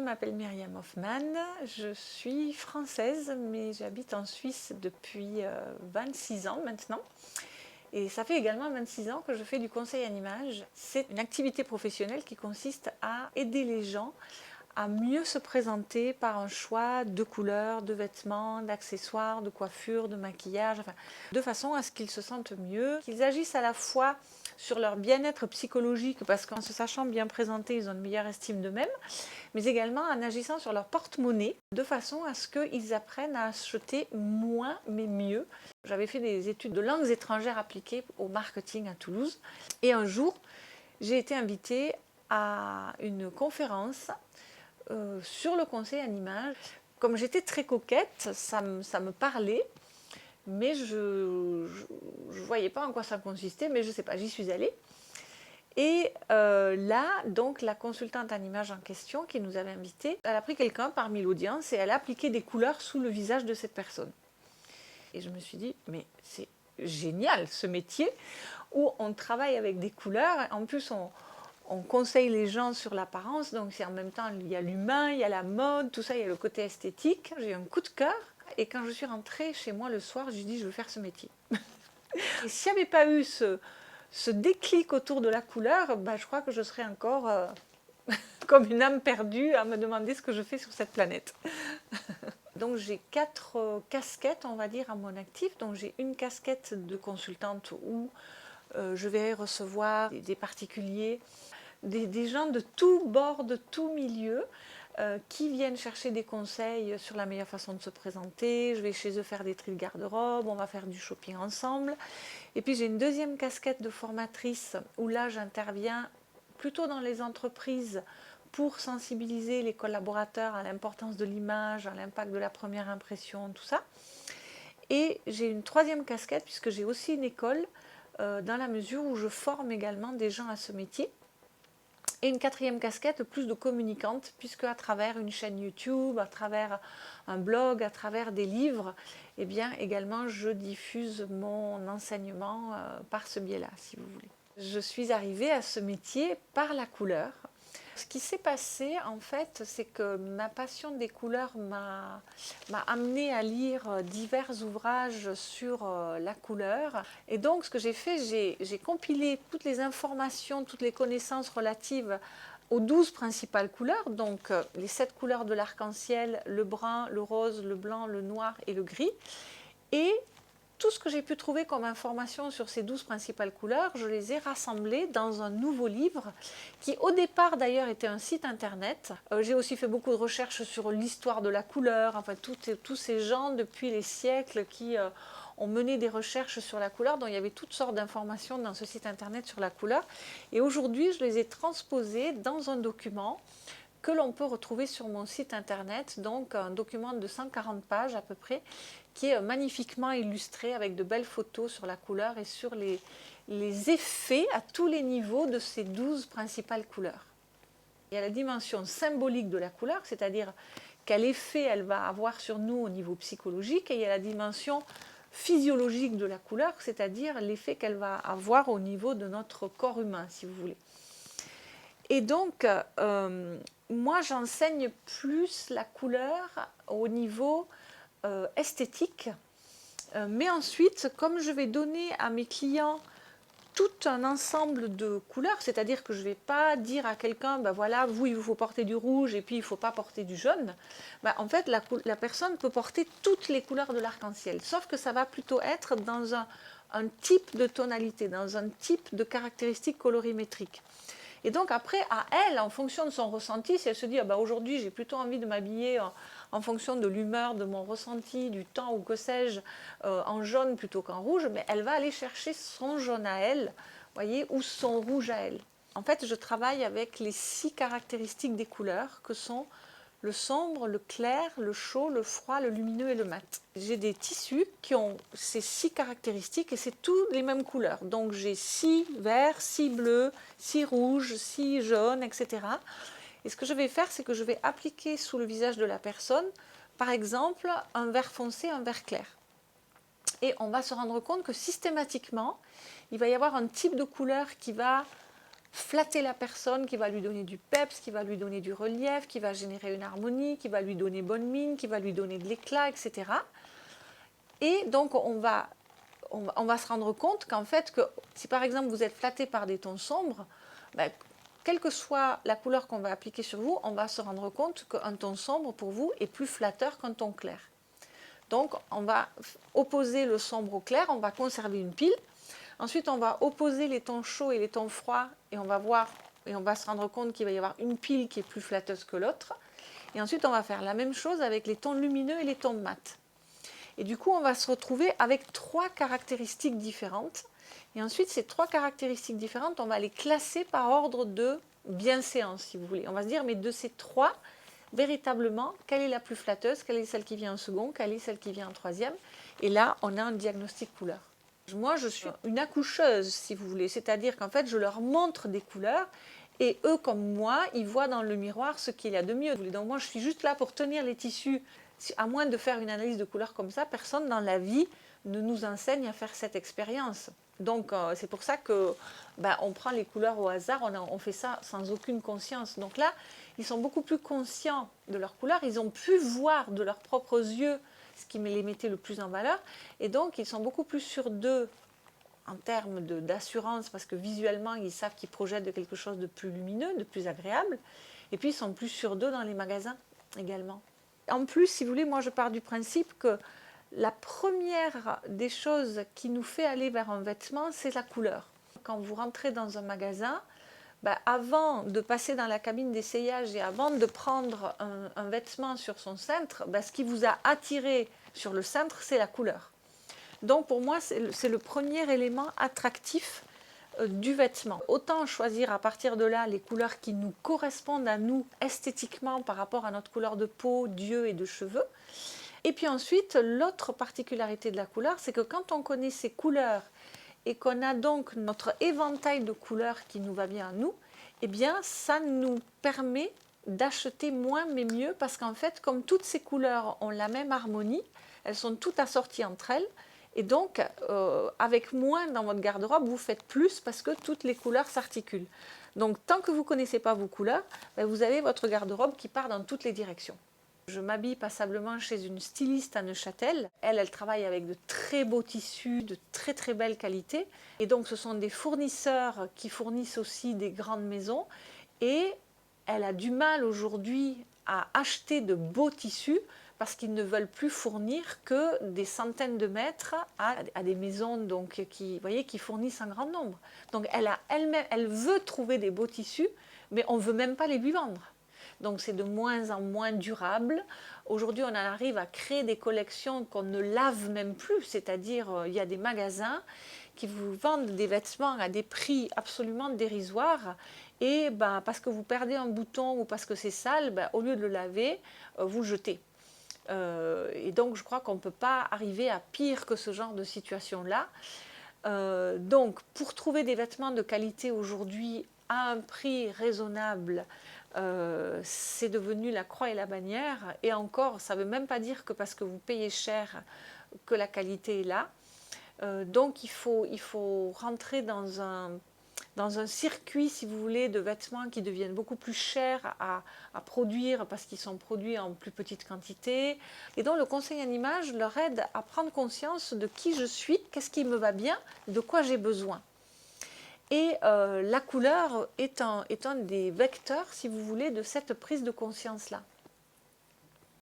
m'appelle Myriam Hoffman, je suis française mais j'habite en Suisse depuis 26 ans maintenant. Et ça fait également 26 ans que je fais du conseil en images. C'est une activité professionnelle qui consiste à aider les gens à mieux se présenter par un choix de couleurs, de vêtements, d'accessoires, de coiffure, de maquillage, enfin, de façon à ce qu'ils se sentent mieux, qu'ils agissent à la fois sur leur bien-être psychologique, parce qu'en se sachant bien présentés, ils ont une meilleure estime d'eux-mêmes, mais également en agissant sur leur porte-monnaie, de façon à ce qu'ils apprennent à acheter moins mais mieux. J'avais fait des études de langues étrangères appliquées au marketing à Toulouse, et un jour, j'ai été invitée à une conférence sur le conseil en images. Comme j'étais très coquette, ça me parlait, mais je ne voyais pas en quoi ça consistait, mais je ne sais pas, j'y suis allée. Et là, donc, la consultante en images en question qui nous avait invités, elle a pris quelqu'un parmi l'audience et elle a appliqué des couleurs sous le visage de cette personne. Et je me suis dit, mais c'est génial ce métier où on travaille avec des couleurs, en plus on conseille les gens sur l'apparence, donc c'est en même temps, il y a l'humain, il y a la mode, tout ça, il y a le côté esthétique. J'ai eu un coup de cœur, et quand je suis rentrée chez moi le soir, j'ai dit, je veux faire ce métier. Et s'il n'y avait pas eu ce déclic autour de la couleur, bah, je crois que je serais encore comme une âme perdue à me demander ce que je fais sur cette planète. Donc j'ai 4 casquettes, on va dire, à mon actif. Donc j'ai une casquette de consultante où je vais recevoir des particuliers, des gens de tous bords, de tous milieux, qui viennent chercher des conseils sur la meilleure façon de se présenter. Je vais chez eux faire des tris de garde-robe, on va faire du shopping ensemble. Et puis j'ai une deuxième casquette de formatrice où là j'interviens plutôt dans les entreprises pour sensibiliser les collaborateurs à l'importance de l'image, à l'impact de la première impression, tout ça. Et j'ai une troisième casquette puisque j'ai aussi une école dans la mesure où je forme également des gens à ce métier. Et une quatrième casquette plus de communicante, puisque à travers une chaîne YouTube, à travers un blog, à travers des livres, eh bien également je diffuse mon enseignement par ce biais-là, si vous voulez. Je suis arrivée à ce métier par la couleur. Ce qui s'est passé, en fait, c'est que ma passion des couleurs m'a amenée à lire divers ouvrages sur la couleur. Et donc, ce que j'ai fait, j'ai compilé toutes les informations, toutes les connaissances relatives aux 12 principales couleurs, donc les 7 couleurs de l'arc-en-ciel, le brun, le rose, le blanc, le noir et le gris. Et tout ce que j'ai pu trouver comme information sur ces 12 principales couleurs, je les ai rassemblées dans un nouveau livre qui au départ d'ailleurs était un site internet. J'ai aussi fait beaucoup de recherches sur l'histoire de la couleur, enfin tous ces gens depuis les siècles qui ont mené des recherches sur la couleur, dont il y avait toutes sortes d'informations dans ce site internet sur la couleur. Et aujourd'hui, je les ai transposées dans un document que l'on peut retrouver sur mon site internet, donc un document de 140 pages à peu près, qui est magnifiquement illustré avec de belles photos sur la couleur et sur les effets à tous les niveaux de ces 12 principales couleurs. Il y a la dimension symbolique de la couleur, c'est-à-dire quel effet elle va avoir sur nous au niveau psychologique, et il y a la dimension physiologique de la couleur, c'est-à-dire l'effet qu'elle va avoir au niveau de notre corps humain, si vous voulez. Et donc, moi, j'enseigne plus la couleur au niveau esthétique. Mais ensuite, comme je vais donner à mes clients tout un ensemble de couleurs, c'est-à-dire que je ne vais pas dire à quelqu'un, ben voilà, vous, il vous faut porter du rouge et puis il ne faut pas porter du jaune. Ben, en fait, la personne peut porter toutes les couleurs de l'arc-en-ciel, sauf que ça va plutôt être dans un type de tonalité, dans un type de caractéristiques colorimétriques. Et donc après, à elle, en fonction de son ressenti, si elle se dit ah bah aujourd'hui j'ai plutôt envie de m'habiller en fonction de l'humeur, de mon ressenti, du temps ou que sais-je, en jaune plutôt qu'en rouge, mais elle va aller chercher son jaune à elle, voyez, ou son rouge à elle. En fait, je travaille avec les 6 caractéristiques des couleurs que sont le sombre, le clair, le chaud, le froid, le lumineux et le mat. J'ai des tissus qui ont ces 6 caractéristiques et c'est tous les mêmes couleurs. Donc j'ai 6 verts, 6 bleus, 6 rouges, 6 jaunes, etc. Et ce que je vais faire, c'est que je vais appliquer sous le visage de la personne, par exemple, un vert foncé, un vert clair. Et on va se rendre compte que systématiquement, il va y avoir un type de couleur qui va flatter la personne, qui va lui donner du peps, qui va lui donner du relief, qui va générer une harmonie, qui va lui donner bonne mine, qui va lui donner de l'éclat, etc. Et donc on va se rendre compte qu'en fait, que si par exemple vous êtes flatté par des tons sombres, ben, quelle que soit la couleur qu'on va appliquer sur vous, on va se rendre compte qu'un ton sombre pour vous est plus flatteur qu'un ton clair. Donc on va opposer le sombre au clair, on va conserver une pile. Ensuite on va opposer les tons chauds et les tons froids et on va se rendre compte qu'il va y avoir une pile qui est plus flatteuse que l'autre. Et ensuite on va faire la même chose avec les tons lumineux et les tons mat. Et du coup on va se retrouver avec 3 caractéristiques différentes. Et ensuite ces 3 caractéristiques différentes, on va les classer par ordre de bienséance si vous voulez. On va se dire mais de ces 3, véritablement, quelle est la plus flatteuse, quelle est celle qui vient en second, quelle est celle qui vient en troisième. Et là, on a un diagnostic couleur. Moi, je suis une accoucheuse, si vous voulez, c'est-à-dire qu'en fait, je leur montre des couleurs et eux, comme moi, ils voient dans le miroir ce qu'il y a de mieux. Donc moi, je suis juste là pour tenir les tissus. À moins de faire une analyse de couleurs comme ça, personne dans la vie ne nous enseigne à faire cette expérience. Donc c'est pour ça que on prend les couleurs au hasard, on fait ça sans aucune conscience. Donc là, ils sont beaucoup plus conscients de leurs couleurs, ils ont pu voir de leurs propres yeux ce qui les mettait le plus en valeur, et donc ils sont beaucoup plus sûrs d'eux en termes d'assurance, parce que visuellement, ils savent qu'ils projettent de quelque chose de plus lumineux, de plus agréable, et puis ils sont plus sûrs d'eux dans les magasins également. En plus, si vous voulez, moi je pars du principe que la première des choses qui nous fait aller vers un vêtement, c'est la couleur. Quand vous rentrez dans un magasin, avant de passer dans la cabine d'essayage et avant de prendre un vêtement sur son cintre, ce qui vous a attiré sur le cintre, c'est la couleur. Donc pour moi, c'est le premier élément attractif du vêtement. Autant choisir à partir de là les couleurs qui nous correspondent à nous esthétiquement par rapport à notre couleur de peau, d'yeux et de cheveux. Et puis ensuite, l'autre particularité de la couleur, c'est que quand on connaît ces couleurs et qu'on a donc notre éventail de couleurs qui nous va bien à nous, eh bien ça nous permet d'acheter moins mais mieux, parce qu'en fait, comme toutes ces couleurs ont la même harmonie, elles sont toutes assorties entre elles, et donc avec moins dans votre garde-robe, vous faites plus parce que toutes les couleurs s'articulent. Donc tant que vous ne connaissez pas vos couleurs, vous avez votre garde-robe qui part dans toutes les directions. Je m'habille passablement chez une styliste à Neuchâtel. Elle travaille avec de très beaux tissus, de très très belle qualité. Et donc ce sont des fournisseurs qui fournissent aussi des grandes maisons. Et elle a du mal aujourd'hui à acheter de beaux tissus parce qu'ils ne veulent plus fournir que des centaines de mètres à des maisons donc, qui fournissent un grand nombre. Donc elle veut trouver des beaux tissus, mais on ne veut même pas les lui vendre. Donc c'est de moins en moins durable. Aujourd'hui, on en arrive à créer des collections qu'on ne lave même plus, c'est-à-dire il y a des magasins qui vous vendent des vêtements à des prix absolument dérisoires, et parce que vous perdez un bouton ou parce que c'est sale, au lieu de le laver, vous le jetez. Et donc je crois qu'on ne peut pas arriver à pire que ce genre de situation-là. Donc pour trouver des vêtements de qualité aujourd'hui à un prix raisonnable, c'est devenu la croix et la bannière. Et encore, ça ne veut même pas dire que parce que vous payez cher que la qualité est là. Donc il faut rentrer dans un circuit, si vous voulez, de vêtements qui deviennent beaucoup plus chers à produire parce qu'ils sont produits en plus petite quantité. Et donc le conseil en image leur aide à prendre conscience de qui je suis, qu'est-ce qui me va bien, de quoi j'ai besoin. Et la couleur est un des vecteurs, si vous voulez, de cette prise de conscience-là.